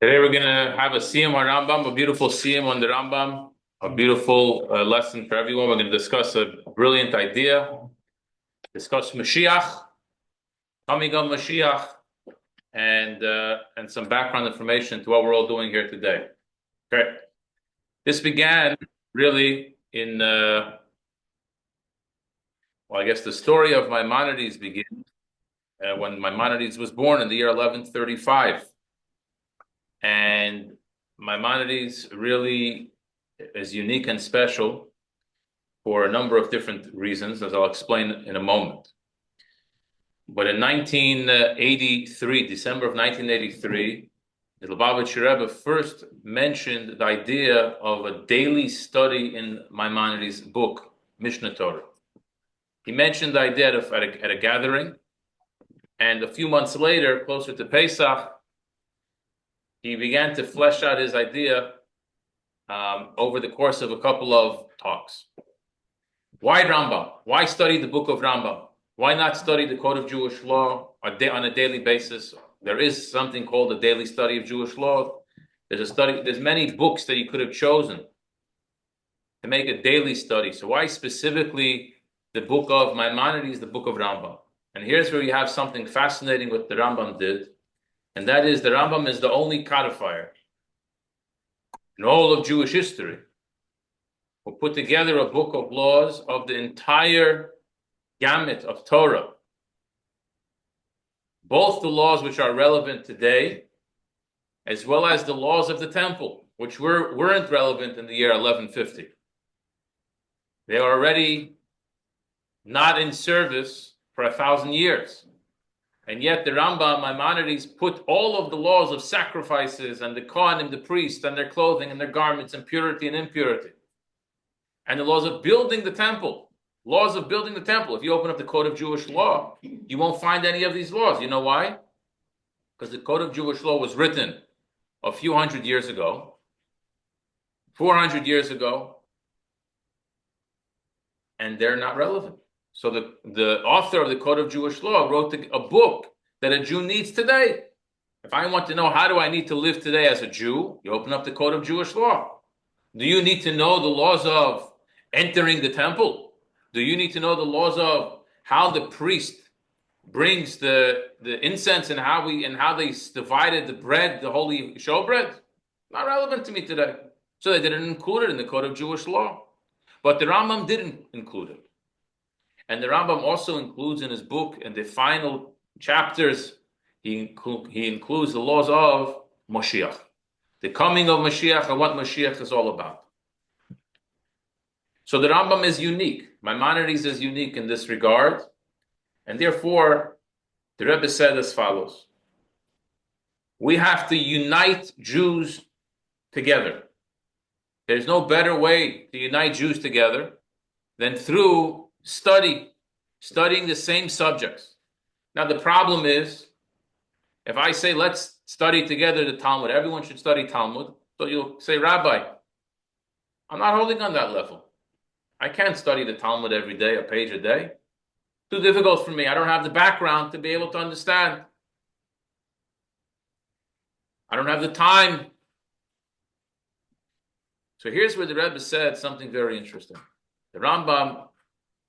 Today we're going to have a siyum on Rambam, a beautiful siyum on the Rambam, a beautiful lesson for everyone. We're going to discuss a brilliant idea, discuss Moshiach, coming of Moshiach, and some background information to what we're all doing here today. Okay, this began really in I guess the story of Maimonides begins when Maimonides was born in the year 1135. And Maimonides really is unique and special for a number of different reasons, as I'll explain in a moment. But in 1983, December of 1983, the Lubavitcher Rebbe first mentioned the idea of a daily study in Maimonides' book, Mishnah Torah. He mentioned the idea at a gathering, and a few months later, closer to Pesach, he began to flesh out his idea over the course of a couple of talks. Why Rambam? Why study the book of Rambam? Why not study the Code of Jewish Law on a daily basis? There is something called a daily study of Jewish law. There's many books that you could have chosen to make a daily study. So why specifically the book of Maimonides, the book of Rambam? And here's where you have something fascinating what the Rambam did. And that is the Rambam is the only codifier in all of Jewish history who put together a book of laws of the entire gamut of Torah. Both the laws which are relevant today, as well as the laws of the temple, which weren't relevant in the year 1150. They are already not in service for 1,000 years. And yet the Rambam, Maimonides, put all of the laws of sacrifices and the Kohanim, the priests, and their clothing and their garments, and purity and impurity. And the laws of building the temple. Laws of building the temple. If you open up the Code of Jewish Law, you won't find any of these laws. You know why? Because the Code of Jewish Law was written a few hundred years ago, 400 years ago, and they're not relevant. So the author of the Code of Jewish Law wrote a book that a Jew needs today. If I want to know how do I need to live today as a Jew, you open up the Code of Jewish Law. Do you need to know the laws of entering the temple? Do you need to know the laws of how the priest brings the incense and how they divided the bread, the holy showbread? Not relevant to me today. So they didn't include it in the Code of Jewish Law. But the Rambam didn't include it. And the Rambam also includes in his book, in the final chapters, he includes the laws of Moshiach, the coming of Moshiach and what Moshiach is all about. So the Rambam is unique. Maimonides is unique in this regard. And therefore, the Rebbe said as follows. We have to unite Jews together. There's no better way to unite Jews together than through studying the same subjects. Now the problem is, if I say let's study together the Talmud, everyone should study Talmud, so you'll say, Rabbi, I'm not holding on that level. I can't study the Talmud every day, a page a day. Too difficult for me. I don't have the background to be able to understand. I don't have the time. So here's where the Rebbe said something very interesting. The Rambam,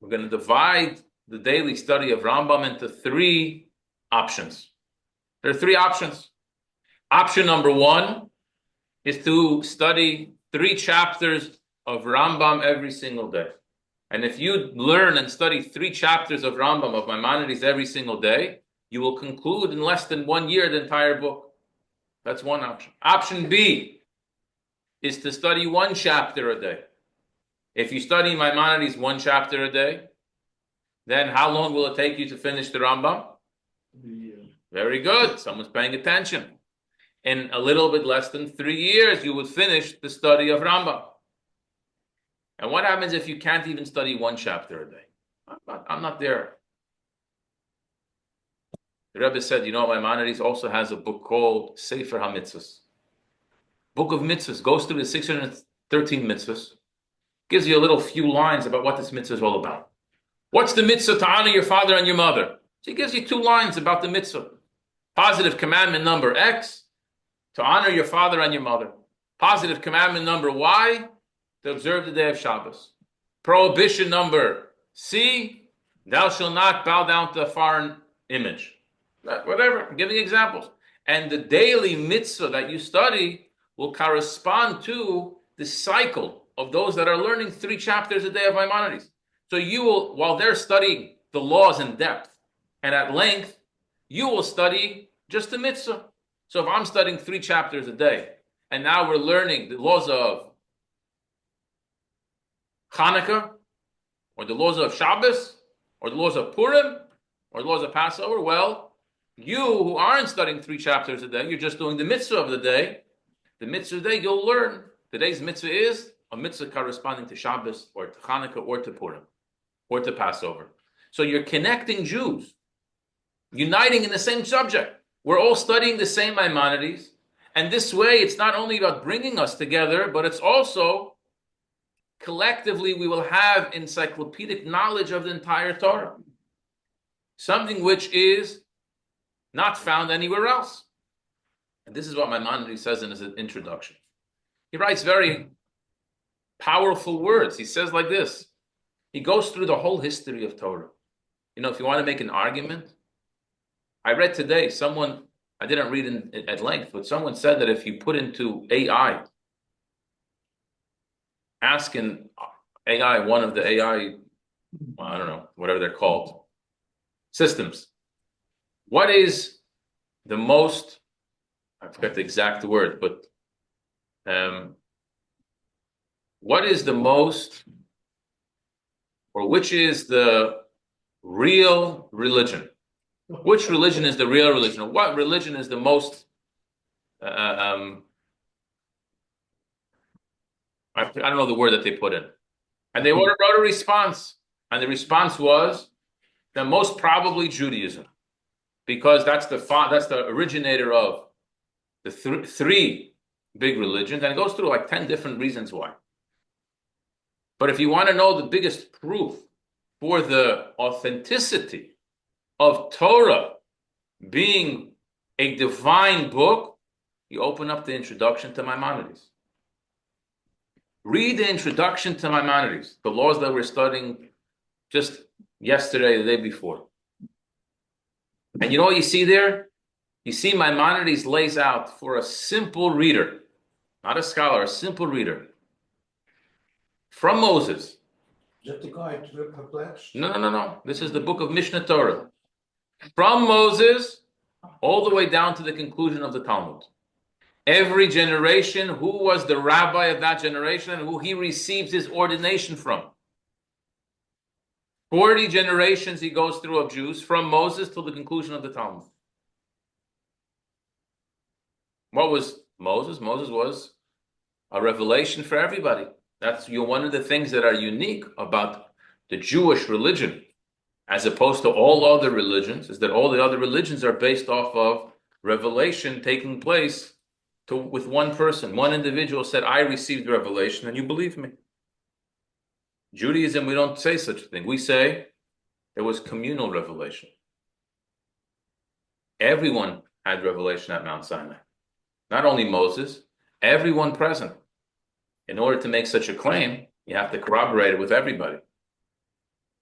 we're going to divide the daily study of Rambam into three options. There are three options. Option number one is to study 3 chapters of Rambam every single day. And if you learn and study 3 chapters of Rambam, of Maimonides every single day, you will conclude in less than 1 year the entire book. That's one option. Option B is to study 1 chapter a day. If you study Maimonides 1 chapter a day, then how long will it take you to finish the Rambam? Yeah. Very good. Someone's paying attention. In a little bit less than 3 years, you would finish the study of Rambam. And what happens if you can't even study 1 chapter a day? I'm not there. The Rebbe said, Maimonides also has a book called Sefer HaMitzvahs. Book of Mitzvahs, goes through the 613 mitzvahs, gives you a little few lines about what this mitzvah is all about. What's the mitzvah to honor your father and your mother? So he gives you 2 lines about the mitzvah. Positive commandment number X, to honor your father and your mother. Positive commandment number Y, to observe the day of Shabbos. Prohibition number C, thou shalt not bow down to a foreign image. Whatever, I'm giving examples. And the daily mitzvah that you study will correspond to the cycle of those that are learning 3 chapters a day of Maimonides. So you will, while they're studying the laws in depth and at length, you will study just the mitzvah. So if I'm studying 3 chapters a day, and now we're learning the laws of Hanukkah, or the laws of Shabbos, or the laws of Purim, or the laws of Passover, well, you who aren't studying 3 chapters a day, you're just doing the mitzvah of the day. The mitzvah of the day, you'll learn. Today's mitzvah is a mitzvah corresponding to Shabbos, or to Hanukkah, or to Purim, or to Passover. So you're connecting Jews, uniting in the same subject. We're all studying the same Maimonides, and this way it's not only about bringing us together, but it's also collectively we will have encyclopedic knowledge of the entire Torah, something which is not found anywhere else. And this is what Maimonides says in his introduction. He writes very powerful words. He says like this. He goes through the whole history of Torah. You know, if you want to make an argument, I read today, someone, I didn't read it at length, but someone said that if you put into AI, asking AI, one of the AI, well, I don't know, whatever they're called, systems, what is the most, I forget the exact word, but what is the most, or which is the real religion? Which religion is the real religion? Or what religion is the most, I don't know the word that they put in. And they wrote a response. And the response was that most probably Judaism, because that's the originator of the 3 big religions. And it goes through like 10 different reasons why. But if you want to know the biggest proof for the authenticity of Torah being a divine book, you open up the introduction to Maimonides. Read the introduction to Maimonides, the laws that we're studying just yesterday, the day before. And you know what you see there? You see Maimonides lays out for a simple reader, not a scholar, a simple reader, from Moses. Is that the guide to the perplexed? No. This is the book of Mishnah Torah. From Moses all the way down to the conclusion of the Talmud. Every generation, who was the rabbi of that generation and who he received his ordination from. 40 generations he goes through of Jews from Moses till the conclusion of the Talmud. What was Moses? Moses was a revelation for everybody. That's one of the things that are unique about the Jewish religion, as opposed to all other religions, is that all the other religions are based off of revelation taking place with one person. One individual said, I received revelation, and you believe me. Judaism, we don't say such a thing. We say there was communal revelation. Everyone had revelation at Mount Sinai. Not only Moses, everyone present. In order to make such a claim, you have to corroborate it with everybody.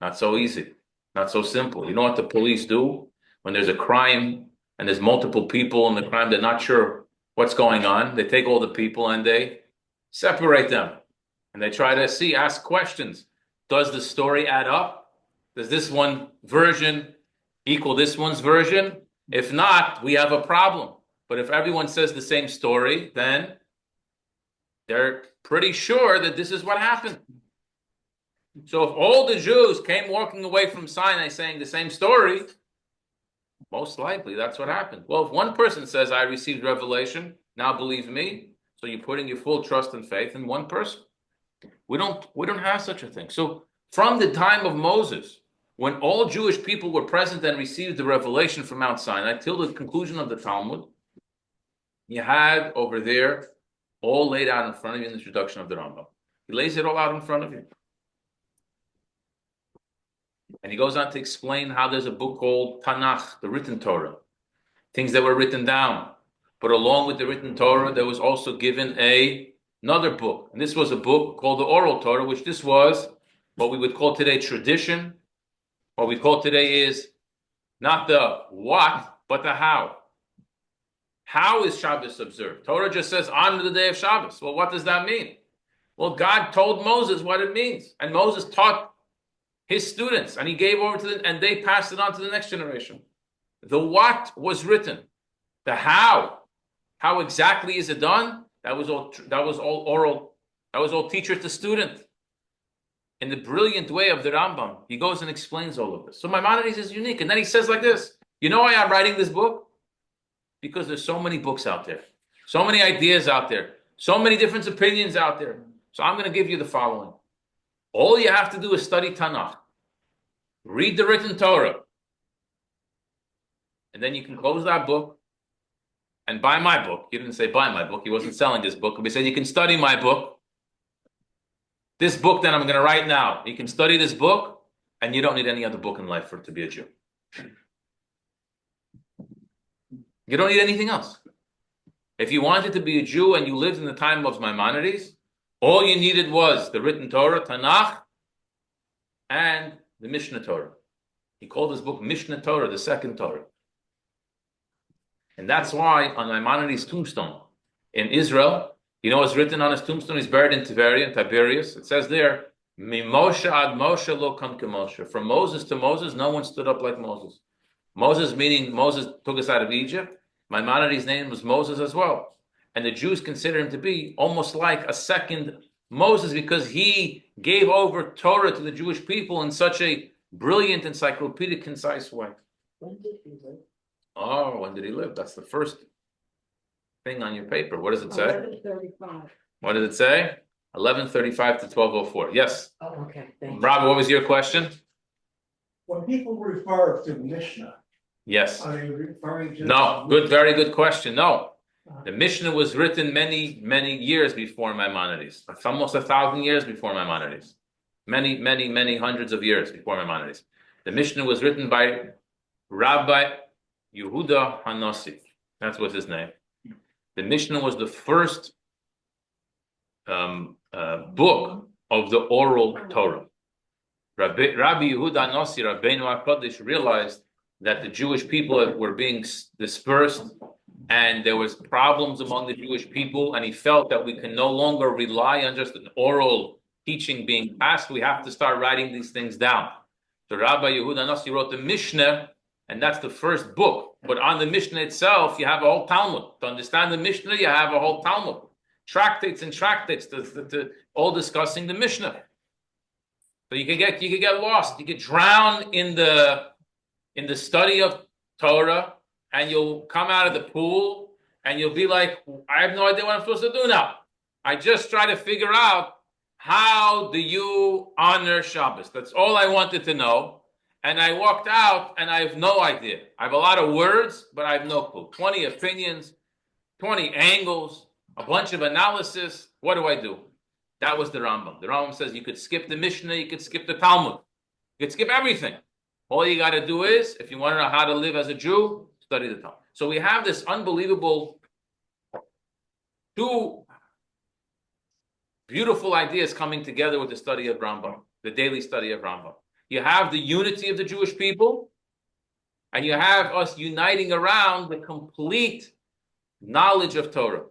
Not so easy. Not so simple. You know what the police do when there's a crime and there's multiple people in the crime, they're not sure what's going on. They take all the people and they separate them. And they try to ask questions. Does the story add up? Does this one version equal this one's version? If not, we have a problem. But if everyone says the same story, then they're pretty sure that this is what happened. So if all the Jews came walking away from Sinai saying the same story, most likely that's what happened. Well, if one person says, I received revelation, now believe me, so you're putting your full trust and faith in one person. We don't have such a thing. So from the time of Moses, when all Jewish people were present and received the revelation from Mount Sinai till the conclusion of the Talmud, you had over there all laid out in front of you in the introduction of the Rambam. He lays it all out in front of you. And he goes on to explain how there's a book called Tanakh, the written Torah. Things that were written down. But along with the written Torah, there was also given another book. And this was a book called the Oral Torah, which this was what we would call today tradition. What we call today is not the what, but the how. How is Shabbos observed? Torah just says on the day of Shabbos. Well, what does that mean? Well, God told Moses what it means. And Moses taught his students, and he gave over to them, and they passed it on to the next generation. The what was written. The how exactly is it done? That was all oral. That was all teacher to student. In the brilliant way of the Rambam, he goes and explains all of this. So Maimonides is unique. And then he says like this, you know why I'm writing this book? Because there's so many books out there, so many ideas out there, so many different opinions out there. So I'm going to give you the following. All you have to do is study Tanakh. Read the written Torah. And then you can close that book and buy my book. He didn't say buy my book. He wasn't selling his book. But he said you can study my book. This book that I'm going to write now. You can study this book and you don't need any other book in life for it to be a Jew. You don't need anything else. If you wanted to be a Jew and you lived in the time of Maimonides, all you needed was the written Torah, Tanakh, and the Mishnah Torah. He called his book Mishnah Torah, the second Torah. And that's why on Maimonides' tombstone in Israel, you know what's written on his tombstone? He's buried in Tiberias. It says there, Mimoshe ad Moshe lo kam kemoshe. From Moses to Moses, no one stood up like Moses. Moses meaning Moses took us out of Egypt. Maimonides' name was Moses as well. And the Jews consider him to be almost like a second Moses because he gave over Torah to the Jewish people in such a brilliant, encyclopedic, concise way. When did he live? Oh, when did he live? That's the first thing on your paper. What does it say? 1135. What did it say? 1135 to 1204. Yes. Oh, okay. Thank you. Rob, what was your question? When people refer to Mishnah, Yes. are they referring to? No. Good. Very good question. No. The Mishnah was written many, many years before Maimonides. Almost 1,000 years before Maimonides. Many, many, many hundreds of years before Maimonides. The Mishnah was written by Rabbi Yehuda Hanassi. That's what's his name. The Mishnah was the first book of the oral Torah. Rabbi Yehuda Hanassi, Rabbeinu HaKadosh, realized that the Jewish people were being dispersed and there was problems among the Jewish people, and he felt that we can no longer rely on just an oral teaching being passed. We have to start writing these things down. So Rabbi Yehuda Hanassi wrote the Mishnah, and that's the first book. But on the Mishnah itself, you have a whole Talmud. To understand the Mishnah, you have a whole Talmud. Tractates and tractates, all discussing the Mishnah. So you can get lost. You get drowned in the study of Torah, and you'll come out of the pool, and you'll be like, I have no idea what I'm supposed to do now. I just try to figure out, how do you honor Shabbos? That's all I wanted to know. And I walked out, and I have no idea. I have a lot of words, but I have no clue. 20 opinions, 20 angles, a bunch of analysis. What do I do? That was the Rambam. The Rambam says you could skip the Mishnah, you could skip the Talmud. You could skip everything. All you got to do is, if you want to know how to live as a Jew, study the Talmud. So we have this unbelievable, two beautiful ideas coming together with the study of Rambam, the daily study of Rambam. You have the unity of the Jewish people, and you have us uniting around the complete knowledge of Torah.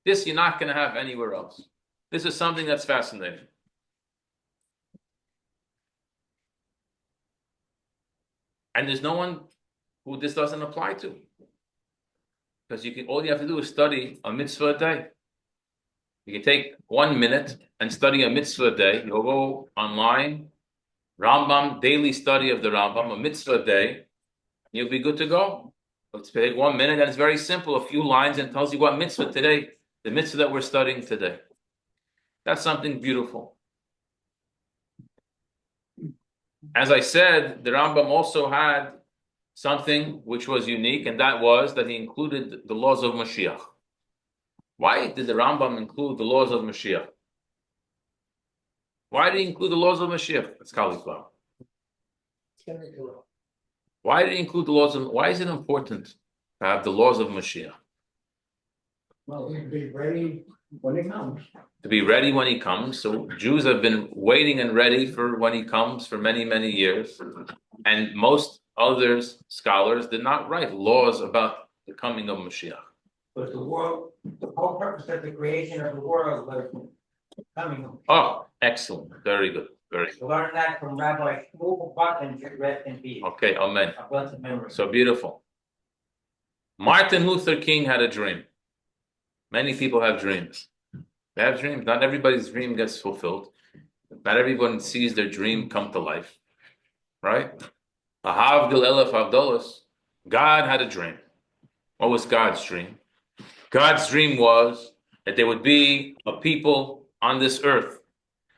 This you're not going to have anywhere else. This is something that's fascinating. And there's no one who this doesn't apply to. Because all you have to do is study a mitzvah a day. You can take 1 minute and study a mitzvah a day. You'll go online, Rambam, daily study of the Rambam, a mitzvah a day. You'll be good to go. Let's take 1 minute, and it's very simple, a few lines, and tells you what mitzvah today, the mitzvah that we're studying today. That's something beautiful. As I said, the Rambam also had something which was unique, and that was that he included the laws of Moshiach. Why did the Rambam include the laws of Moshiach? Why did he include the laws of Moshiach? It's cauliflower. Why did he include the laws of? Why is it important to have the laws of Moshiach. Well, we can be ready when it comes. To be ready when he comes. So Jews have been waiting and ready for when he comes for many, many years. And most others, scholars, did not write laws about the coming of Moshiach. But the world, the whole purpose of the creation of the world was coming. Oh, excellent. Very good. Very good. We learned that from Rabbi Shmuel Buttinger, rest in peace. Okay, amen. A blessed memory. So beautiful. Martin Luther King had a dream. Many people have dreams. They have dreams. Not everybody's dream gets fulfilled. Not everyone sees their dream come to life. Right? Ahavdil elef avdolos. God had a dream. What was God's dream? God's dream was that there would be a people on this earth,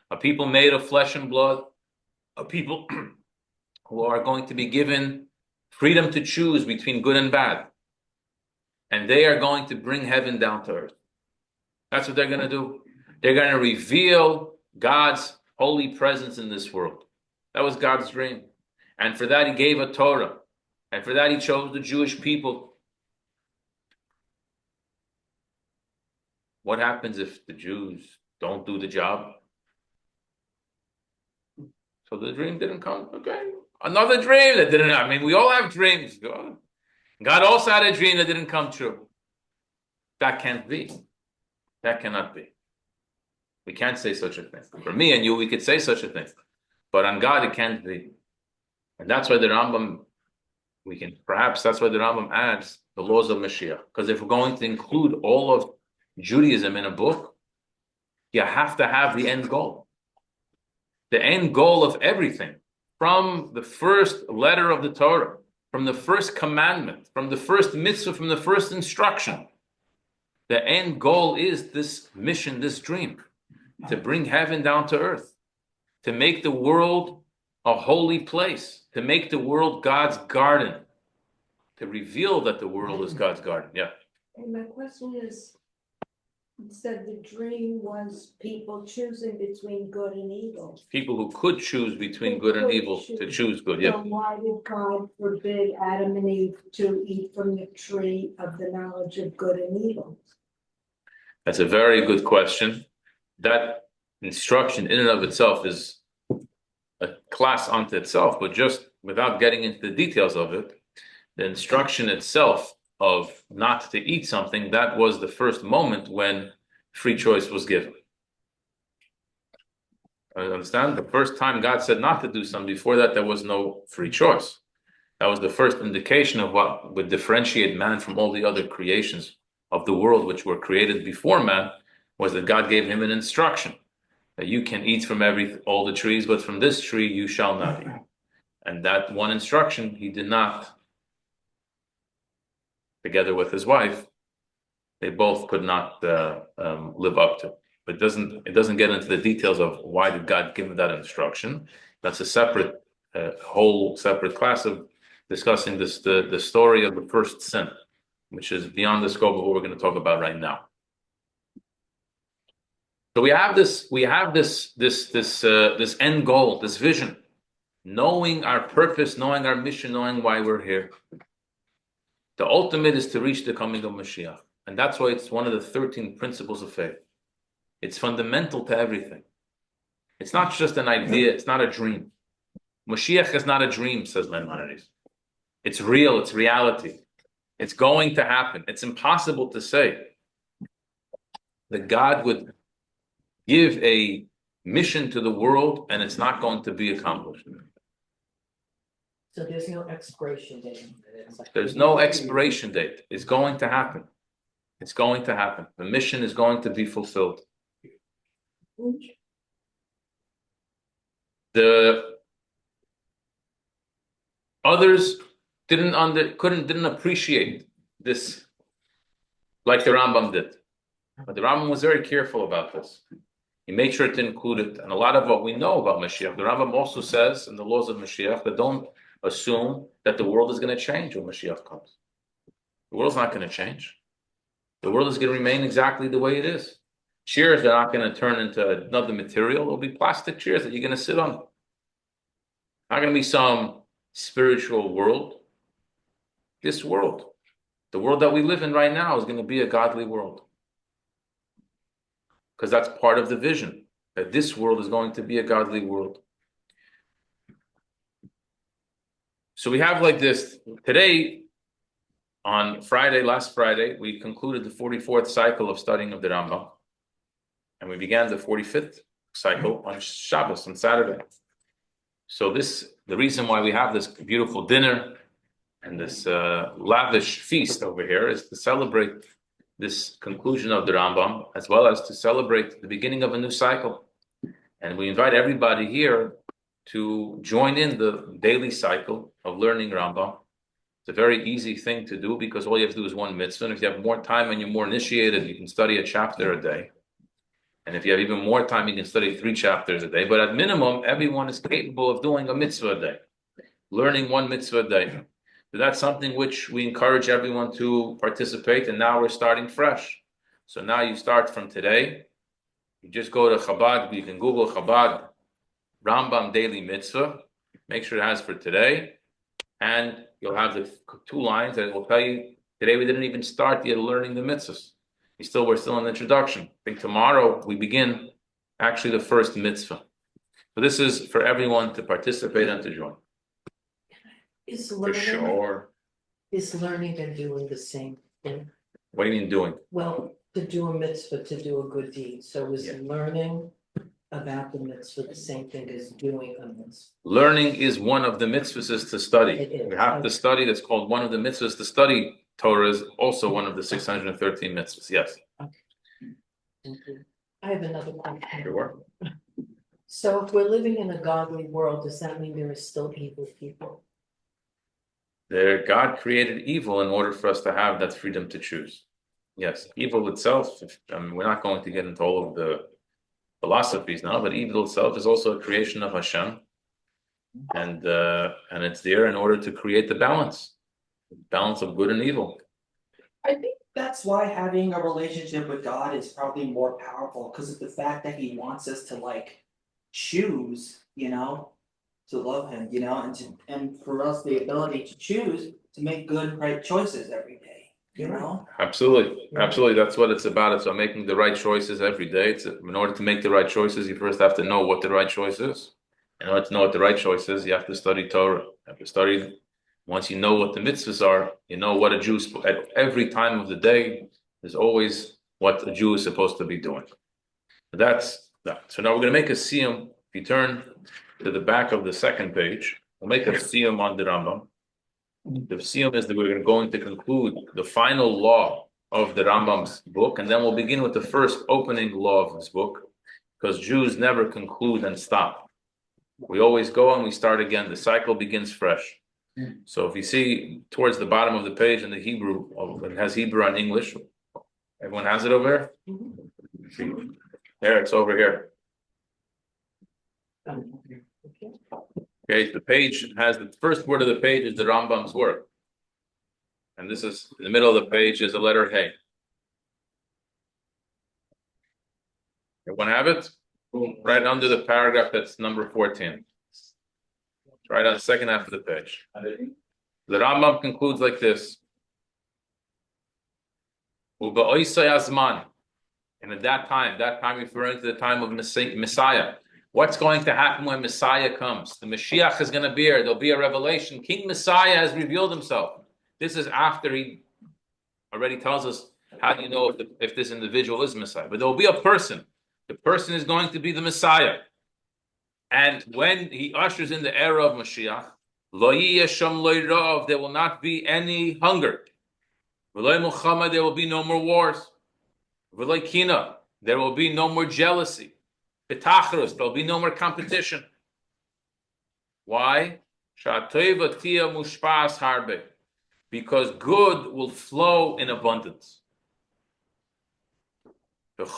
a people made of flesh and blood, a people who are going to be given freedom to choose between good and bad. And they are going to bring heaven down to earth. That's what they're going to do. They're going to reveal God's holy presence in this world. That was God's dream. And for that, he gave a Torah. And for that, he chose the Jewish people. What happens if the Jews don't do the job? So the dream didn't come. Okay. Another dream that didn't, I mean, we all have dreams. God also had a dream that didn't come true. That can't be. That cannot be. We can't say such a thing. For me and you, we could say such a thing. But on God, it can't be. And that's why the Rambam, that's why the Rambam adds the laws of Mashiach. Because if we're going to include all of Judaism in a book, you have to have the end goal. The end goal of everything, from the first letter of the Torah, from the first commandment, from the first mitzvah, from the first instruction. The end goal is this mission, this dream, to bring heaven down to earth, to make the world a holy place, to make the world God's garden, to reveal that the world is God's garden. Yeah. And my question is, you said the dream was people choosing between good and evil. People who could choose between good and evil to choose good. Yeah. So why did God forbid Adam and Eve to eat from the tree of the knowledge of good and evil? That's a very good question. That instruction in and of itself is a class unto itself, but just without getting into the details of it, the instruction itself of not to eat something, that was the first moment when free choice was given. I understand? The first time God said not to do something, before that, there was no free choice. That was the first indication of what would differentiate man from all the other creations of the world, which were created before man, was that God gave him an instruction that you can eat from all the trees, but from this tree you shall not eat. And that one instruction he did not, together with his wife, they both could not live up to. But it doesn't get into the details of why did God give him that instruction. That's a separate, whole separate class of discussing the story of the first sin, which is beyond the scope of what we're going to talk about right now. So we have this end goal, this vision, knowing our purpose, knowing our mission, knowing why we're here. The ultimate is to reach the coming of Moshiach. And that's why it's one of the 13 principles of faith. It's fundamental to everything. It's not just an idea, it's not a dream. Moshiach is not a dream, says Maimonides. It's real, it's reality. It's going to happen. It's impossible to say that God would give a mission to the world and it's not going to be accomplished. So there's no expiration date. There's no expiration date. It's going to happen. It's going to happen. The mission is going to be fulfilled. The others didn't appreciate this like the Rambam did. But the Rambam was very careful about this. He made sure to include it. And a lot of what we know about Mashiach, the Rambam also says in the laws of Mashiach that don't assume that the world is going to change when Mashiach comes. The world's not going to change. The world is going to remain exactly the way it is. Chairs are not going to turn into another material. It'll be plastic chairs that you're going to sit on. Not going to be some spiritual world. This world. The world that we live in right now is going to be a godly world. Because that's part of the vision, that this world is going to be a godly world. So we have like this, today, on Friday, last Friday, we concluded the 44th cycle of studying of the Rambam. And we began the 45th cycle on Shabbos, on Saturday. So the reason why we have this beautiful dinner and this lavish feast over here is to celebrate this conclusion of the Rambam, as well as to celebrate the beginning of a new cycle. And we invite everybody here to join in the daily cycle of learning Rambam. It's a very easy thing to do because all you have to do is one mitzvah. And if you have more time and you're more initiated, you can study a chapter a day. And if you have even more time, you can study 3 chapters a day. But at minimum, everyone is capable of doing a mitzvah a day, learning 1 mitzvah a day. So that's something which we encourage everyone to participate. And now we're starting fresh. So now you start from today. You just go to Chabad. You can Google Chabad Rambam Daily Mitzvah. Make sure it has for today. And you'll have the 2 lines that will tell you, today we didn't even start yet learning the mitzvahs. We're still in the introduction. I think tomorrow we begin actually the first mitzvah. So this is for everyone to participate and to join. Is For learning, sure. is learning and doing the same thing? What do you mean doing? Well, to do a mitzvah, to do a good deed, so is learning about the mitzvah the same thing as doing a mitzvah? Learning is one of the mitzvahs is to study. It is. We have to study. That's called one of the mitzvahs to study. Torah is also one of the 613 mitzvahs. Yes. Thank you. I have another question. Sure. So if we're living in a godly world, does that mean there are still evil people? God created evil in order for us to have that freedom to choose. Yes, evil itself, we're not going to get into all of the philosophies now, but evil itself is also a creation of Hashem. And it's there in order to create the balance of good and evil. I think that's why having a relationship with God is probably more powerful, because of the fact that He wants us to choose, to love Him, and for us the ability to choose to make good, right choices every day, Absolutely. That's what it's about. It's about making the right choices every day. In order to make the right choices, you first have to know what the right choice is. In order to know what the right choice is, you have to study Torah. You have to study. Once you know what the mitzvahs are, you know what a Jew at every time of the day. There's always what a Jew is supposed to be doing. That's that. So now we're going to make a siyum. If you turn to the back of the second page, we'll make a siyum on the Rambam. The siyum is that we're going to conclude the final law of the Rambam's book, and then we'll begin with the first opening law of this book, because Jews never conclude and stop. We always go and we start again. The cycle begins fresh. So if you see towards the bottom of the page in the Hebrew, it has Hebrew and English. Everyone has it over here? There, it's over here. Okay, the page has the first word of the page is the Rambam's word. And this is, in the middle of the page is the letter Hey. Everyone have it? Right under the paragraph that's number 14. Right on the second half of the page. The Rambam concludes like this. And at that time referring to the time of Messiah. What's going to happen when Messiah comes? The Moshiach is going to be here. There'll be a revelation. King Messiah has revealed himself. This is after he already tells us how do you know if this individual is Messiah. But there will be a person. The person is going to be the Messiah. And when he ushers in the era of Moshiach, there will not be any hunger. There will be no more wars. There will be no more jealousy. There will be no more competition. Why? Because good will flow in abundance. And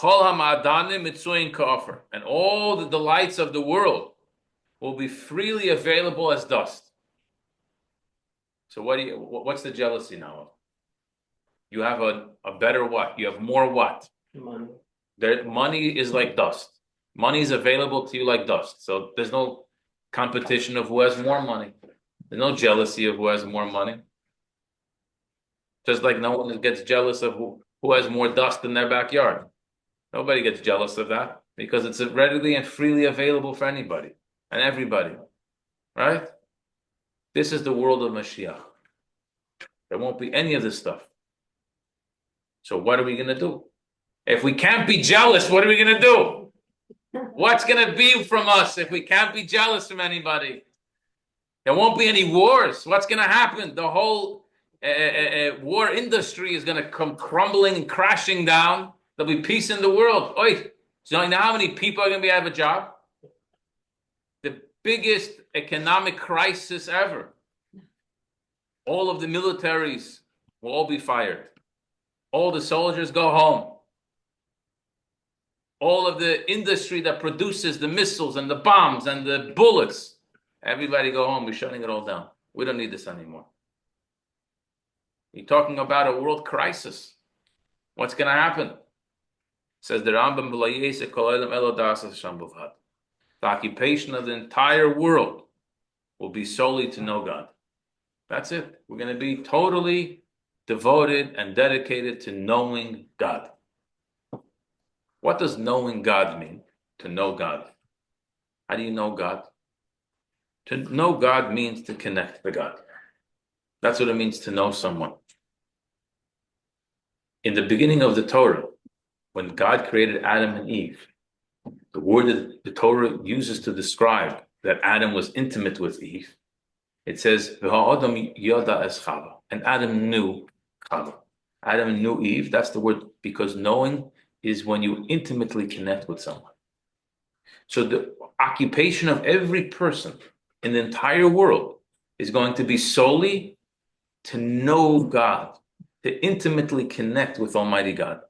all the delights of the world will be freely available as dust. So what's the jealousy now? You have a better what? You have more what? Money. Money is like dust. Money is available to you like dust. So there's no competition of who has more money. There's no jealousy of who has more money. Just like no one gets jealous of who has more dust in their backyard. Nobody gets jealous of that because it's readily and freely available for anybody and everybody, right? This is the world of Mashiach. There won't be any of this stuff. So what are we going to do? If we can't be jealous, what are we going to do? What's going to be from us if we can't be jealous from anybody? There won't be any wars. What's going to happen? The whole war industry is going to come crumbling and crashing down. There'll be peace in the world. Oi, so you know how many people are going to be out of a job? The biggest economic crisis ever. All of the militaries will all be fired. All the soldiers go home. All of the industry that produces the missiles and the bombs and the bullets, everybody go home. We're shutting it all down. We don't need this anymore. You're talking about a world crisis. What's going to happen? Says the Rambam, the occupation of the entire world will be solely to know God. That's it. We're going to be totally devoted and dedicated to knowing God. What does knowing God mean? To know God. How do you know God? To know God means to connect to God. That's what it means to know someone. In the beginning of the Torah, when God created Adam and Eve, the word that the Torah uses to describe that Adam was intimate with Eve, it says, "V'ha'adam yada es Chava," and Adam knew Chava. Adam knew Eve. That's the word, because knowing is when you intimately connect with someone. So the occupation of every person in the entire world is going to be solely to know God, to intimately connect with Almighty God.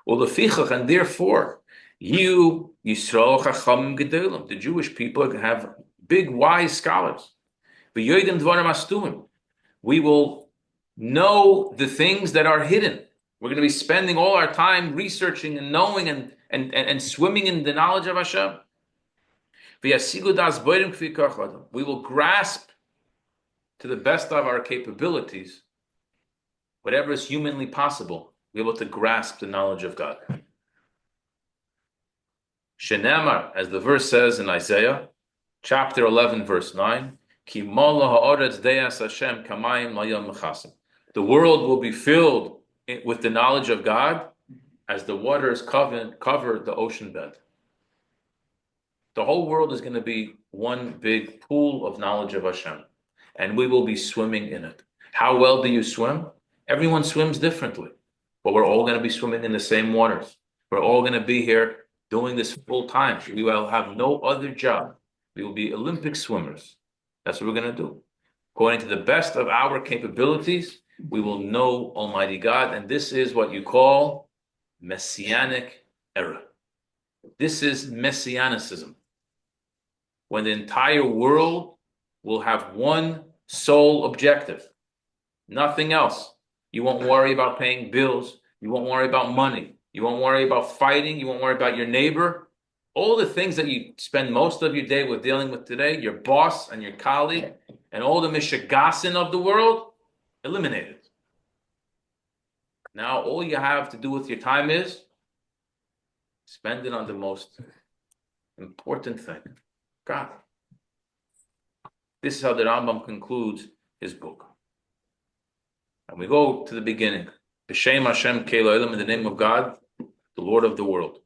And therefore, you, Yisrael Chachamim Gedolim, the Jewish people have big, wise scholars. We will know the things that are hidden. We're going to be spending all our time researching and knowing and swimming in the knowledge of Hashem. We will grasp to the best of our capabilities whatever is humanly possible. Be able to grasp the knowledge of God. Shenemar, as the verse says in Isaiah, chapter 11, verse 9, Ki Hashem kamayim layam mechasim. The world will be filled with the knowledge of God as the waters cover the ocean bed. The whole world is going to be one big pool of knowledge of Hashem, and we will be swimming in it. How well do you swim? Everyone swims differently, but we're all going to be swimming in the same waters. We're all going to be here doing this full time. We will have no other job. We will be Olympic swimmers. That's what we're going to do. According to the best of our capabilities, we will know Almighty God, and this is what you call Messianic era. This is Messianicism. When the entire world will have one sole objective, nothing else. You won't worry about paying bills. You won't worry about money. You won't worry about fighting. You won't worry about your neighbor. All the things that you spend most of your day with dealing with today, your boss and your colleague, and all the mishigasin of the world, eliminated. Now all you have to do with your time is spend it on the most important thing, God. This is how the Rambam concludes his book. And we go to the beginning. B'Shem Hashem Keilolim, in the name of God, the Lord of the world.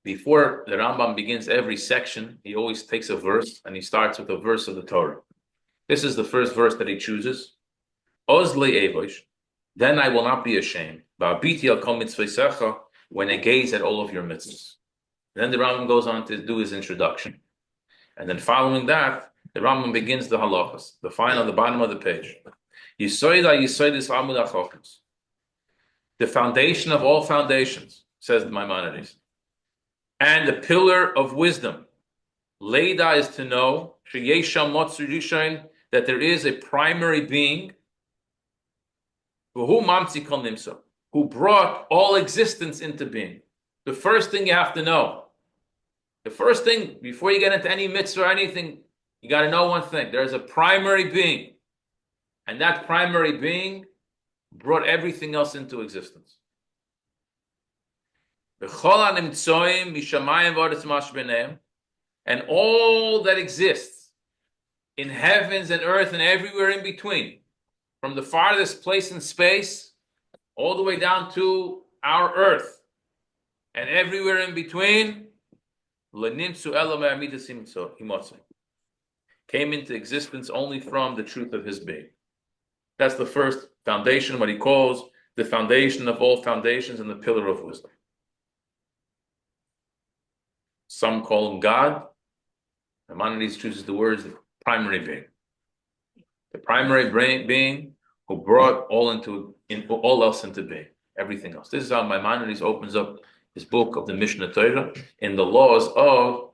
Before the Rambam begins every section, he always takes a verse and he starts with a verse of the Torah. This is the first verse that he chooses. Ozli Evosh, then I will not be ashamed. Ba'abiti al kol mitzvaysecha, when I gaze at all of your mitzvahs. Then the Rambam goes on to do his introduction. And then following that, the Rambam begins the halachas, the final, the bottom of the page. The foundation of all foundations, says the Maimonides, and the pillar of wisdom. Leida is to know that there is a primary being who brought all existence into being. The first thing you have to know, the first thing before you get into any mitzvah or anything, you got to know one thing: there is a primary being. And that primary being brought everything else into existence. And all that exists in heavens and earth and everywhere in between, from the farthest place in space all the way down to our earth and everywhere in between, came into existence only from the truth of his being. That's the first foundation, what he calls the foundation of all foundations and the pillar of wisdom. Some call him God. Maimonides chooses the words the primary being. The primary being who brought all else into being, everything else. This is how Maimonides opens up his book of the Mishnah Torah in the laws of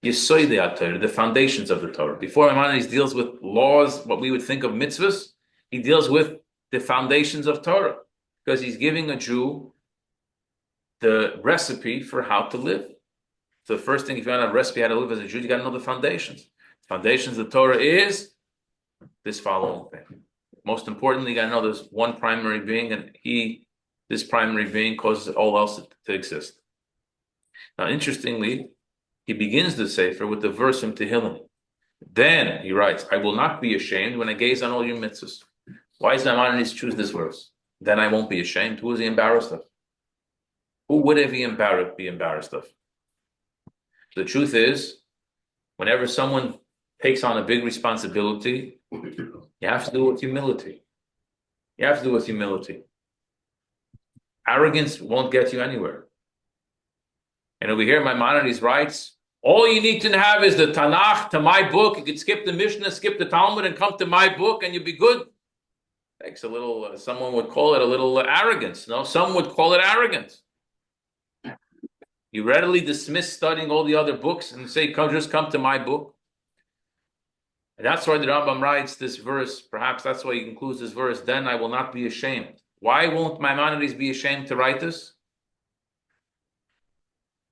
Yesoidei Torah, the foundations of the Torah. Before Maimonides deals with laws, what we would think of mitzvahs, he deals with the foundations of Torah, because he's giving a Jew the recipe for how to live. So the first thing, if you want a recipe how to live as a Jew, you got to know the foundations. The foundations of the Torah is this following thing. Most importantly, you got to know there's one primary being, and this primary being causes all else to exist. Now, interestingly, he begins the Sefer with the verse from Tehillim. Then, he writes, I will not be ashamed when I gaze on all your mitzvahs. Why does Maimonides choose this verse? Then I won't be ashamed. Who is he embarrassed of? Who would he be embarrassed of? The truth is, whenever someone takes on a big responsibility, you have to do it with humility. You have to do it with humility. Arrogance won't get you anywhere. And over here, Maimonides writes, all you need to have is the Tanakh, to my book. You could skip the Mishnah, skip the Talmud, and come to my book, and you'll be good. Takes a little, someone would call it a little arrogance. No, some would call it arrogance. You readily dismiss studying all the other books and say, just come to my book. And that's why the Rambam writes this verse. Perhaps that's why he concludes this verse. Then I will not be ashamed. Why won't Maimonides be ashamed to write this?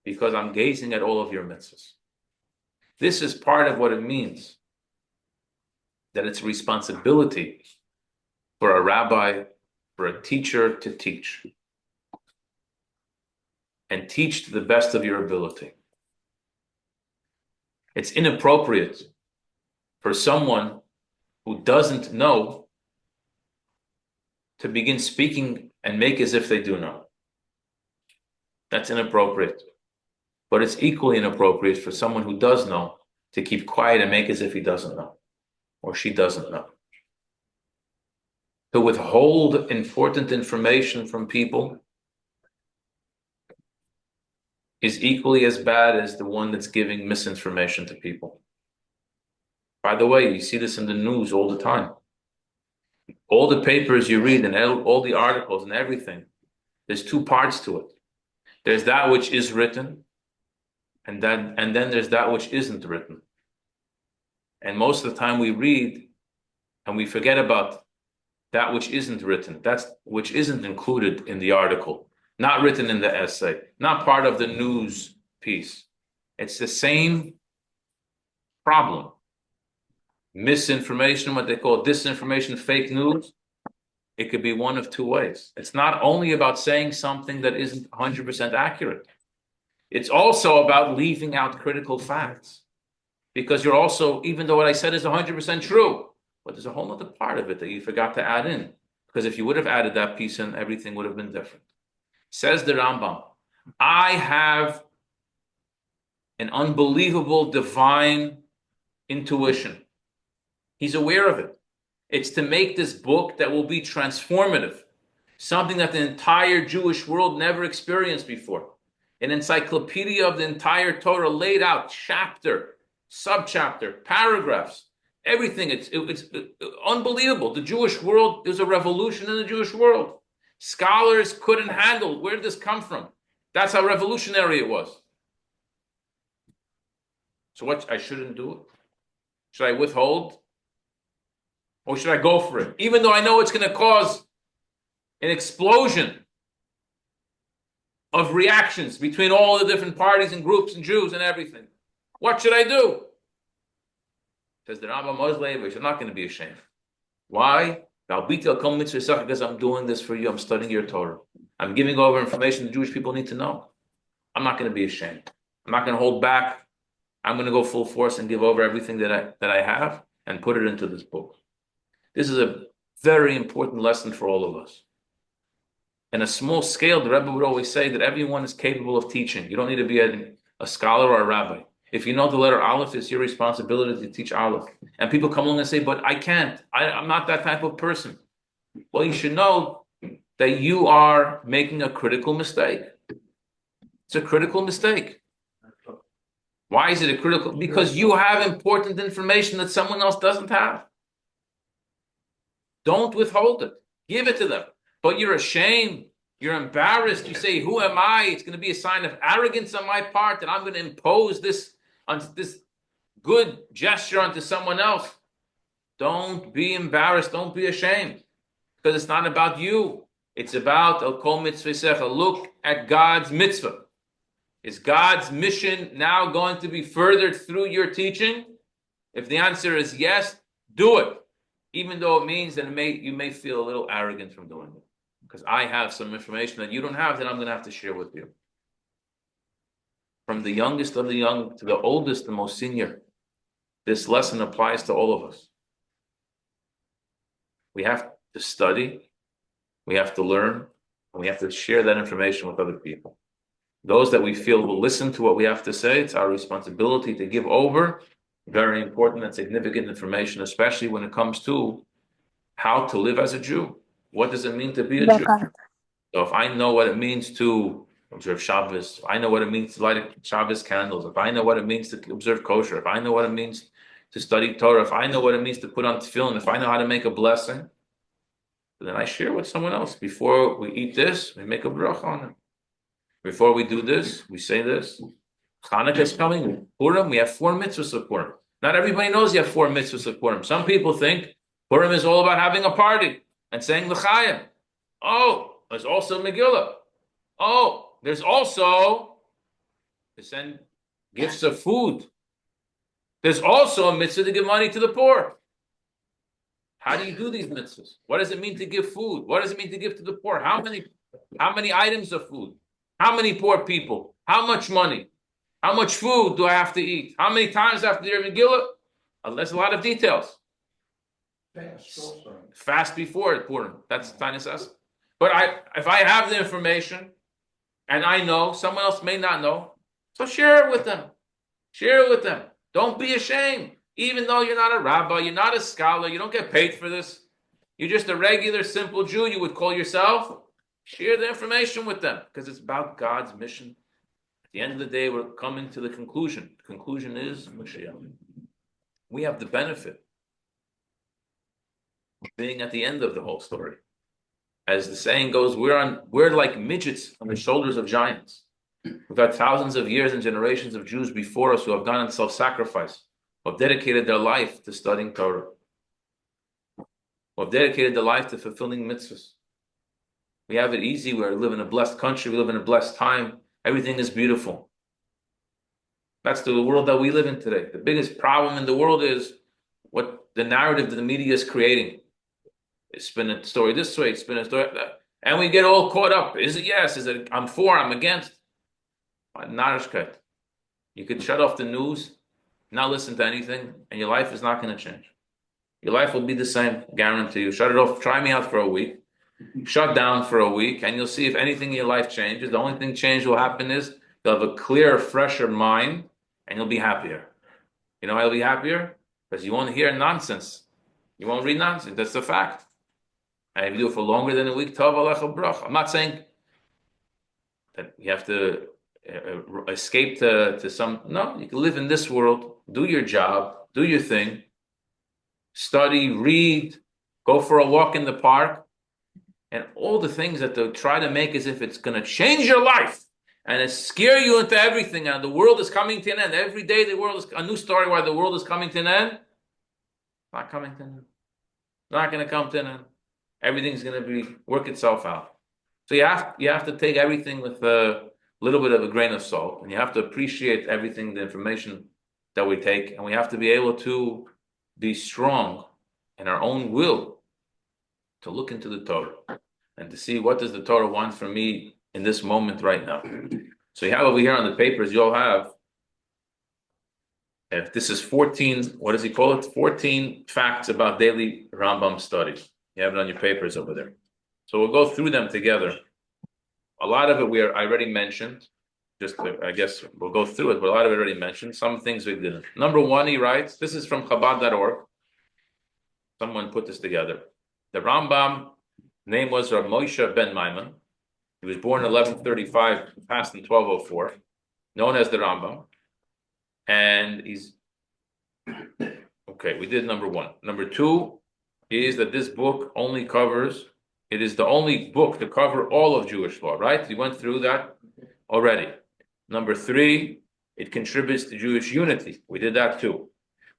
Because I'm gazing at all of your mitzvahs. This is part of what it means, that it's a responsibility for a rabbi, for a teacher to teach. And teach to the best of your ability. It's inappropriate for someone who doesn't know to begin speaking and make as if they do know. That's inappropriate. But it's equally inappropriate for someone who does know to keep quiet and make as if he doesn't know or she doesn't know. To withhold important information from people is equally as bad as the one that's giving misinformation to people. By the way, you see this in the news all the time. All the papers you read and all the articles and everything, there's two parts to it. There's that which is written, and then there's that which isn't written. And most of the time we read and we forget about that which isn't written, that's which isn't included in the article. Not written in the essay, not part of the news piece. It's the same problem. Misinformation, what they call disinformation, fake news, it could be one of two ways. It's not only about saying something that isn't 100% accurate. It's also about leaving out critical facts. Because you're also, even though what I said is 100% true, but there's a whole other part of it that you forgot to add in. Because if you would have added that piece in, everything would have been different. Says the Rambam, I have an unbelievable divine intuition. He's aware of it. It's to make this book that will be transformative, something that the entire Jewish world never experienced before. An encyclopedia of the entire Torah laid out, chapter, subchapter, paragraphs, everything. It's unbelievable. The Jewish world, there's a revolution in the Jewish world. Scholars couldn't handle, where did this come from? That's how revolutionary it was. So what, I shouldn't do it? Should I withhold? Or should I go for it? Even though I know it's going to cause an explosion of reactions between all the different parties and groups and Jews and everything. What should I do? Says the Rambam Moslevish, I'm not going to be ashamed. Why? Because I'm doing this for you. I'm studying your Torah. I'm giving over information the Jewish people need to know. I'm not going to be ashamed. I'm not going to hold back. I'm going to go full force and give over everything that I have and put it into this book. This is a very important lesson for all of us. In a small scale, the Rebbe would always say that everyone is capable of teaching. You don't need to be a scholar or a rabbi. If you know the letter Aleph, it's your responsibility to teach Aleph. And people come along and say, but I can't. I'm not that type of person. Well, you should know that you are making a critical mistake. It's a critical mistake. Why is it a critical? Because you have important information that someone else doesn't have. Don't withhold it. Give it to them. But you're ashamed. You're embarrassed. You say, who am I? It's going to be a sign of arrogance on my part that I'm going to impose this good gesture onto someone else. Don't be embarrassed. Don't be ashamed. Because it's not about you. It's about al kol mitzvah. Look at God's mitzvah. Is God's mission now going to be furthered through your teaching? If the answer is yes, do it. Even though it means that you may feel a little arrogant from doing it. Because I have some information that you don't have that I'm going to have to share with you. From the youngest of the young to the oldest, the most senior, this lesson applies to all of us. We have to study, we have to learn, and we have to share that information with other people. Those that we feel will listen to what we have to say, it's our responsibility to give over very important and significant information, especially when it comes to how to live as a Jew. What does it mean to be a Jew? So if I know what it means to observe Shabbos, if I know what it means to light Shabbos candles, if I know what it means to observe kosher, if I know what it means to study Torah, if I know what it means to put on tefillin, if I know how to make a blessing, then I share with someone else. Before we eat this, we make a bracha on it. Before we do this, we say this. Hanukkah is coming. Purim, we have 4 mitzvahs of Purim. Not everybody knows you have 4 mitzvahs of Purim. Some people think Purim is all about having a party and saying l'chaim. Oh, there's also Megillah. Oh, there's also to send gifts of food. There's also a mitzvah to give money to the poor. How do you do these mitzvahs? What does it mean to give food? What does it mean to give to the poor? How many items of food? How many poor people? How much money? How much food do I have to eat? How many times after the Megillah? There's a lot of details. Fast before it, Purim. That's Tainus. But if I have the information and I know, someone else may not know, so share it with them. Share it with them. Don't be ashamed. Even though you're not a rabbi, you're not a scholar, you don't get paid for this. You're just a regular, simple Jew, you would call yourself. Share the information with them because it's about God's mission. At the end of the day, we're coming to the conclusion. The conclusion is Moshiach. We have the benefit of being at the end of the whole story. As the saying goes, we're like midgets on the shoulders of giants. We've got thousands of years and generations of Jews before us who have gone in self-sacrifice, who have dedicated their life to studying Torah, who have dedicated their life to fulfilling mitzvahs. We have it easy. We live in a blessed country. We live in a blessed time. Everything is beautiful. That's the world that we live in today. The biggest problem in the world is what the narrative that the media is creating. It's spin a story this way, it's spin a story that. And we get all caught up. Is it yes? Is it I'm for, I'm against? Narishkeit. You could shut off the news, not listen to anything, and your life is not going to change. Your life will be the same, guarantee you. Shut it off. Try me out for a week. Shut down for a week, and you'll see if anything in your life changes. The only thing change will happen is you'll have a clearer, fresher mind, and you'll be happier. You know why you'll be happier? Because you won't hear nonsense. You won't read nonsense. That's the fact. And if you do it for longer than a week, tov alecha brach. I'm not saying that you have to escape to some. No, you can live in this world, do your job, do your thing, study, read, go for a walk in the park, and all the things that they try to make as if it's going to change your life and it scare you into everything. And the world is coming to an end. Every day the world is a new story why the world is coming to an end. Not coming to an end. Not going to come to an end. Everything's going to work itself out. So you have to take everything with a little bit of a grain of salt, and you have to appreciate everything, the information that we take, and we have to be able to be strong in our own will to look into the Torah and to see what does the Torah want from me in this moment right now. So you have over here on the papers, you'll have, if this is 14, what does he call it? 14 facts about daily Rambam study. You have it on your papers over there. So we'll go through them together. A lot of it I already mentioned. I guess we'll go through it, but a lot of it already mentioned. Some things we didn't. Number one, he writes, this is from Chabad.org. Someone put this together. The Rambam name was Rav Moshe ben Maimon. He was born in 1135, passed in 1204, known as the Rambam. And he's okay. We did number one. Number two is that this book only covers. It is the only book to cover all of Jewish law. Right? We went through that already. Number three, it contributes to Jewish unity. We did that too.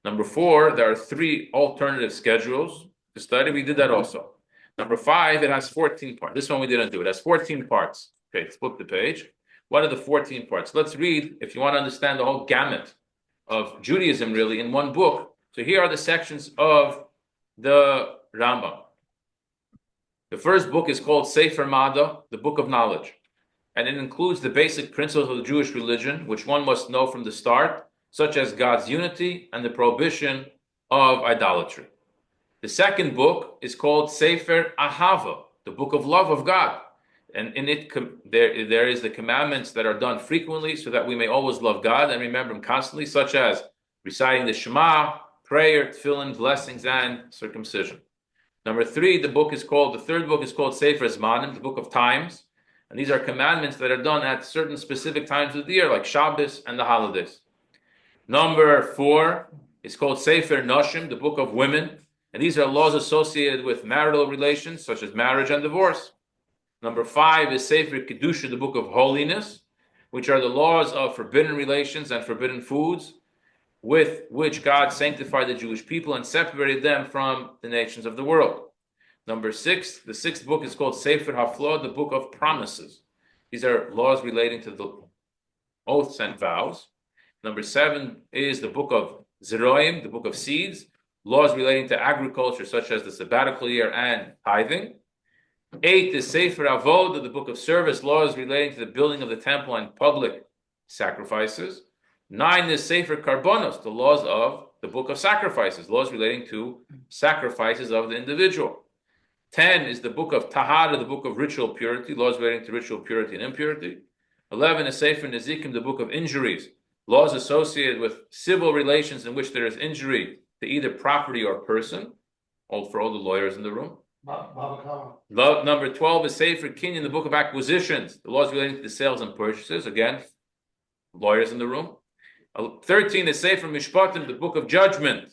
Number four, there are 3 alternative schedules to study. We did that also. Number 5, it has 14 parts. This one we didn't do. It has 14 parts. Okay, let's flip the page. What are the 14 parts? Let's read, if you want to understand the whole gamut of Judaism, really, in one book. So here are the sections of the Rambam. The first book is called Sefer Mada, the Book of Knowledge. And it includes the basic principles of the Jewish religion, which one must know from the start, such as God's unity and the prohibition of idolatry. The second book is called Sefer Ahava, the book of love of God. And in it, there is the commandments that are done frequently so that we may always love God and remember Him constantly, such as reciting the Shema, prayer, tefillin, blessings, and circumcision. Number 3, the third book is called Sefer Zmanim, the book of times. And these are commandments that are done at certain specific times of the year, like Shabbos and the holidays. Number 4 is called Sefer Noshim, the book of women. And these are laws associated with marital relations, such as marriage and divorce. Number 5 is Sefer Kedusha, the book of holiness, which are the laws of forbidden relations and forbidden foods, with which God sanctified the Jewish people and separated them from the nations of the world. Number 6, the 6th book is called Sefer Haflah, the book of promises. These are laws relating to the oaths and vows. Number 7 is the book of Zeroim, the book of seeds, laws relating to agriculture, such as the sabbatical year and tithing. 8 is Sefer Avod, the book of service, laws relating to the building of the temple and public sacrifices. 9 is Sefer Karbonos, the laws of the book of sacrifices, laws relating to sacrifices of the individual. 10 is the book of Tahara, the book of ritual purity, laws relating to ritual purity and impurity. 11 is Sefer Nezikim, the book of injuries, laws associated with civil relations in which there is injury to either property or person, for all the lawyers in the room. Number 12 is Sefer Kinyan, the book of acquisitions, the laws relating to the sales and purchases, again, lawyers in the room. 13 is Sefer Mishpatim, the book of judgment,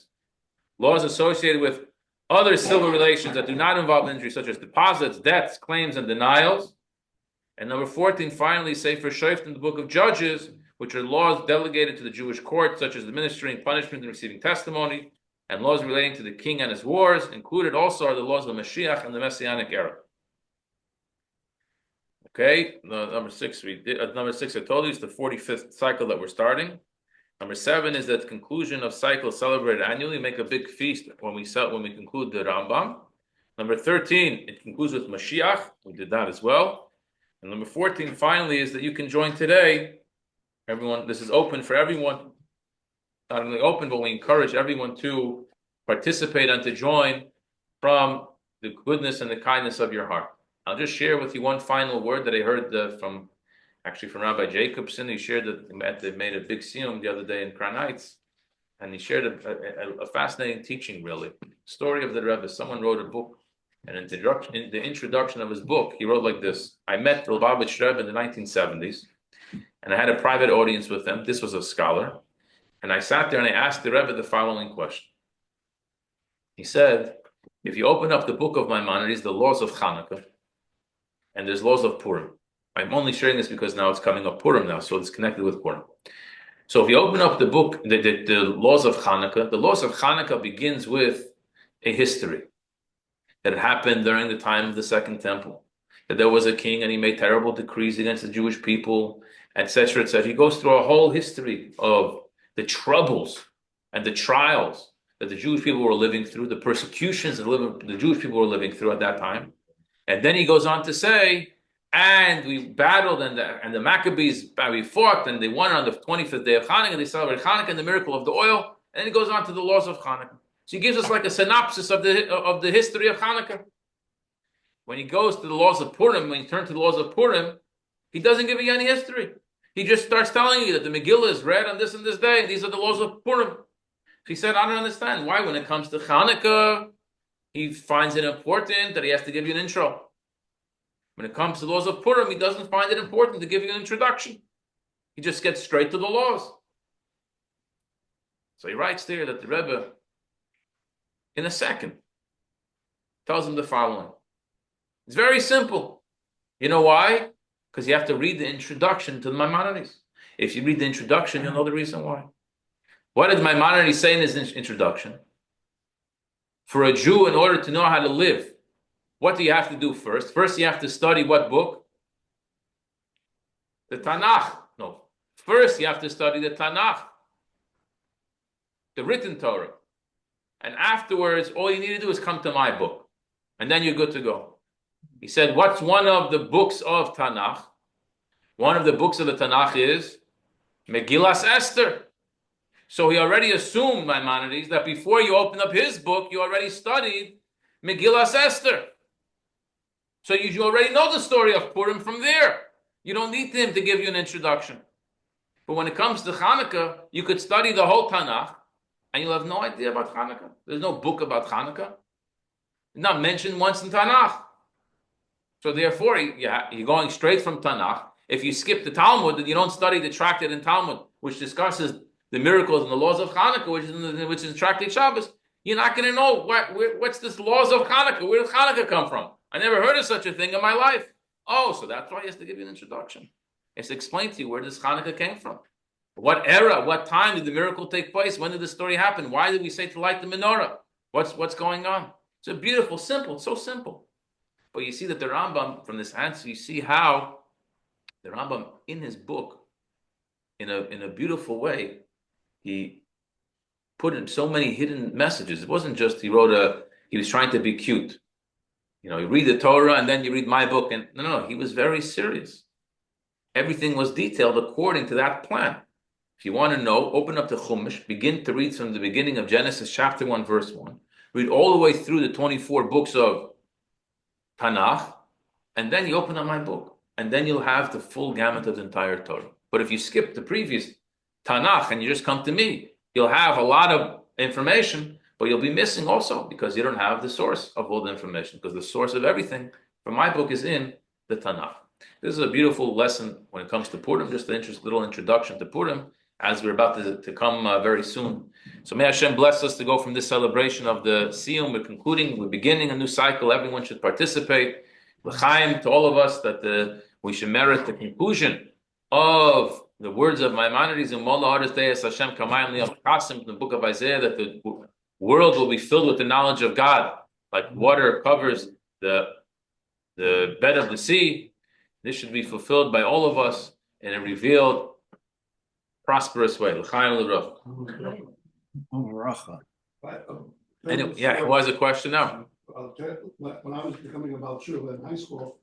laws associated with other civil relations that do not involve injury, such as deposits, debts, claims, and denials. And number 14, finally, Sefer Shoftim, the book of judges, which are laws delegated to the Jewish court, such as administering punishment and receiving testimony, and laws relating to the king and his wars. Included also are the laws of the Moshiach and the Messianic era. Okay, number 6, I told you, it's the 45th cycle that we're starting. Number 7 is that conclusion of cycles celebrated annually. Make a big feast when we conclude the Rambam. Number 13, it concludes with Moshiach. We did that as well. And number 14, finally, is that you can join today. Everyone, this is open for everyone. Not only open, but we encourage everyone to participate and to join from the goodness and the kindness of your heart. I'll just share with you one final word that I heard from Rabbi Jacobson. He shared that they made a big siyum the other day in Crown Heights, and he shared a fascinating teaching, really. Story of the Rebbe. Someone wrote a book, and in the introduction of his book, he wrote like this: I met Lubavitch Rebbe in the 1970s, and I had a private audience with him. This was a scholar, and I sat there and I asked the Rebbe the following question. He said, if you open up the book of Maimonides, the laws of Hanukkah, and there's laws of Purim. I'm only sharing this because now it's coming up Purim now, so it's connected with Purim. So if you open up the book, the laws of Hanukkah, the laws of Hanukkah begins with a history that happened during the time of the Second Temple. That there was a king and he made terrible decrees against the Jewish people, etc., etc. He goes through a whole history of the troubles and the trials that the Jewish people were living through, the persecutions that the Jewish people were living through at that time. And then he goes on to say, and we battled, and the Maccabees, we fought, and they won on the 25th day of Hanukkah, and they celebrated Hanukkah and the miracle of the oil. And then he goes on to the laws of Hanukkah. So he gives us like a synopsis of the history of Hanukkah. When he goes to the laws of Purim, when you turn to the laws of Purim, he doesn't give you any history. He just starts telling you that the Megillah is read on this and this day, and these are the laws of Purim. He said, I don't understand why when it comes to Hanukkah, he finds it important that he has to give you an intro. When it comes to the laws of Purim, he doesn't find it important to give you an introduction. He just gets straight to the laws. So he writes there that the Rebbe, in a second, tells him the following. It's very simple. You know why? Because you have to read the introduction to the Maimonides. If you read the introduction, you'll know the reason why. What did Maimonides say in his introduction? For a Jew, in order to know how to live, what do you have to do first? First, you have to study what book? The Tanakh. No. First, you have to study the Tanakh, the written Torah. And afterwards, all you need to do is come to my book. And then you're good to go. He said, what's one of the books of Tanakh? One of the books of the Tanakh is Megillas Esther. So he already assumed, Maimonides, that before you open up his book, you already studied Megillas Esther. So you already know the story of Purim from there. You don't need him to give you an introduction. But when it comes to Hanukkah, you could study the whole Tanakh, and you'll have no idea about Hanukkah. There's no book about Hanukkah. It's not mentioned once in Tanakh. So therefore, you're going straight from Tanakh. If you skip the Talmud, then you don't study the tractate in Talmud, which discusses the miracles and the laws of Hanukkah, which is the tractate Shabbos. You're not going to know what's this laws of Hanukkah. Where did Hanukkah come from? I never heard of such a thing in my life. Oh, so that's why he has to give you an introduction. He has to explain to you where this Hanukkah came from. What era, what time did the miracle take place? When did the story happen? Why did we say to light the menorah? What's going on? It's a beautiful, simple, so simple. But you see that the Rambam, from this answer, you see how the Rambam, in his book, in a beautiful way, he put in so many hidden messages. It wasn't just he was trying to be cute. You know, you read the Torah and then you read my book. And no, he was very serious. Everything was detailed according to that plan. If you want to know, open up the Chumash, begin to read from the beginning of Genesis chapter 1, verse 1. Read all the way through the 24 books of Tanakh, and then you open up my book. And then you'll have the full gamut of the entire Torah. But if you skip the previous Tanakh and you just come to me, you'll have a lot of information, but you'll be missing also because you don't have the source of all the information, because the source of everything from my book is in the Tanakh. This is a beautiful lesson when it comes to Purim, just a little introduction to Purim, as we're about to come very soon. So may Hashem bless us to go from this celebration of the Siyum. We're concluding, we're beginning a new cycle. Everyone should participate. L'chaim to all of us, that we should merit the conclusion of the words of Maimonides in Mola Haaretz Deis Hashem Kamayim Liam Kasim, in the book of Isaiah, that the world will be filled with the knowledge of God, like water covers the bed of the sea. This should be fulfilled. By all of us in a revealed, prosperous way. L'chaim l'bracha. Anyway, yeah, who has a question now? When I was becoming a Baal Tshuva in high school,